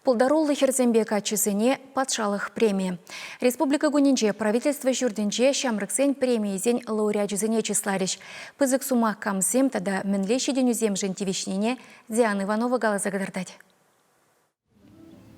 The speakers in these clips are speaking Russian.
Пулдаруллы херзембек ачысыне патшалық премия. Республика Гунинже правительство жүрдінже шамрыксен премиезен лауреат жүзіне числариш. Пызык сумақ камсем тада мінлеші денюзем жентивишнене Диана Иванова галазагадырдать.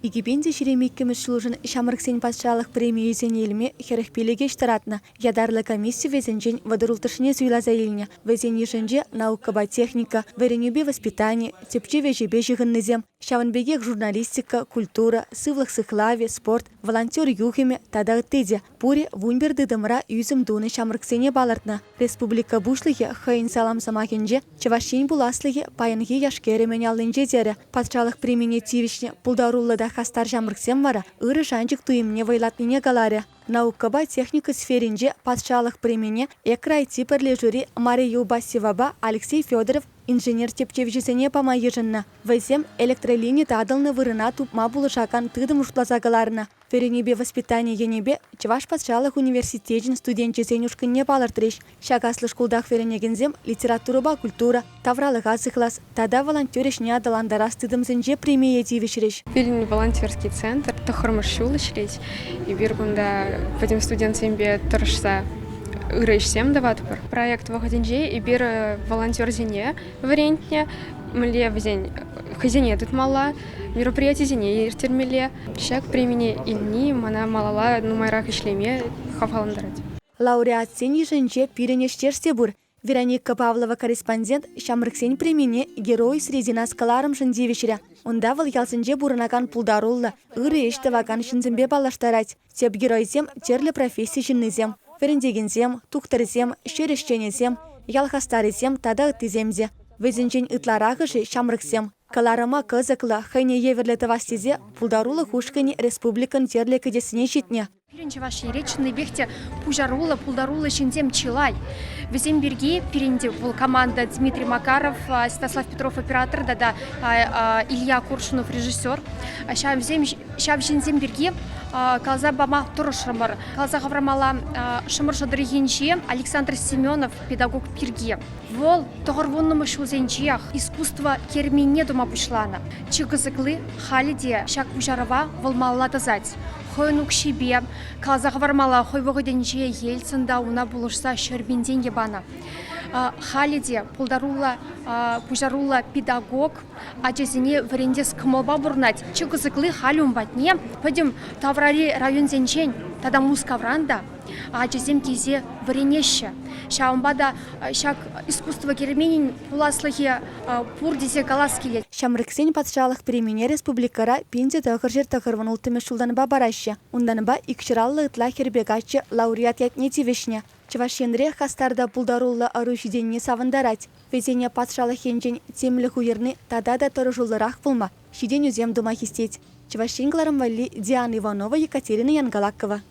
Игипенде шеремеккеміз шылужын шамрыксен патшалық премиезен елме херехпелеге штаратна. Ядарлы комиссия везенжен водорултышыне суйлаза еліне. Везен ешенже наука техника, веренюбе воспитание, тепче вежебе жығыннызем. Шаванбегек журналистика, культура, сывлық сықлаве, спорт, волонтер юхеме, тада теде. Пуре вунберды дымра юзым дуны шамрыксене балартна. Республика бушлығы хайын салам самахенже, чавашин буласлығы паянғы яшкеремен алынже зері. Патшалық премине тивишне пулдаруллыда хастар шамрыксем вара, ыры жанчык туимне вайлатныне галаре. Наукаба техника сферинже патшалық премине экрай типерле жюри Мария Юбасеваба Алексей Федоров инженер тепчевжесене пама ежынна. Везем электролиния тадылны вырына тупма булышакан тыдым ушлазагаларына. Веренебе воспитание енебе Чаваш патшалық университетин студентчесен ушкынне балартреш. Шагаслы шкулдах веренегензем литератураба культура, тавралыға сыхлас, тада волонтерешне адаландарас тыдымсенже премия тивишреш. Вильни волонтерский центр, тахармашул ишреш, и биргунда пойдем студентсембе торшса ырышсем даватпыр. Проект вахадинже и бир волонтер зене варентне, мле взень хазине тут мала, мероприятие зене иртермеле, шак премени ильни, мана малала нумайрах ишлеме хафаландарать. Лауреат сен женже пиренештерсте бур. Вероника Павлова корреспондент шамрыксен премине герой среди нас каларым жындевишря. Онда вал ялсенже бурынакан пулдарулла, ыры эштевакан шинзембе балаштарать. Теп геройзем терлі профессия жыннызем. Верендегензем, тухтарызем, шерешченезем, ялхастарызем тада ытыземзе. Везенчен ытларағыжы шамрыксем. Каларыма кызыклы хайне еверлеті вастезе пулдарулы хушкани республикан терлі кедесіне жетне. Пиренче ваши речные бехте пужарула, пулдарула, шинзем чилай. Везем берги, пиренде был команда Дмитрий Макаров, Святослав Петров оператор, Илья Куршунов режиссер. Шав шинзем берги, калза бама туры шымыр. Калза гаврамала шымыр шадрыгенче Александр Семенов, педагог пирги. Вол тоғырвоннымы шузенчех искусство керменне дома пушлана. Чыгызыклы халиде шак пужарова волмалла дазать. Хойнук шибе, калза гавармала хойвогоденче Ельцинда уна булышса шербенден ебана. Халиде пулдарула пужарула педагог, ачезине варендес кымылба бурнать. Чыгызыклы халюм батне, пойдем таврари район зенчень, тада мускавранда, ачезем кезе варенеще. Шаумбада шак искусство керменин пуласлыхе пурдизе галаскелет. Шамрыксен патшалық премине республикара пенде тағыр тағырван ултыме шулданыба бараще. Унданыба икшираллы ытла хербегачы лауреат ятне тивешне. Чавашенре хастарда пулдарулла арушиденне савандарать. Везене патшалық енжен темлі хуерны тада да тұрыжулырақ пулма. Шиден үзем дума хистеть. Чавашенгларым вали Диана Иванова, Екатерина Янгалакова.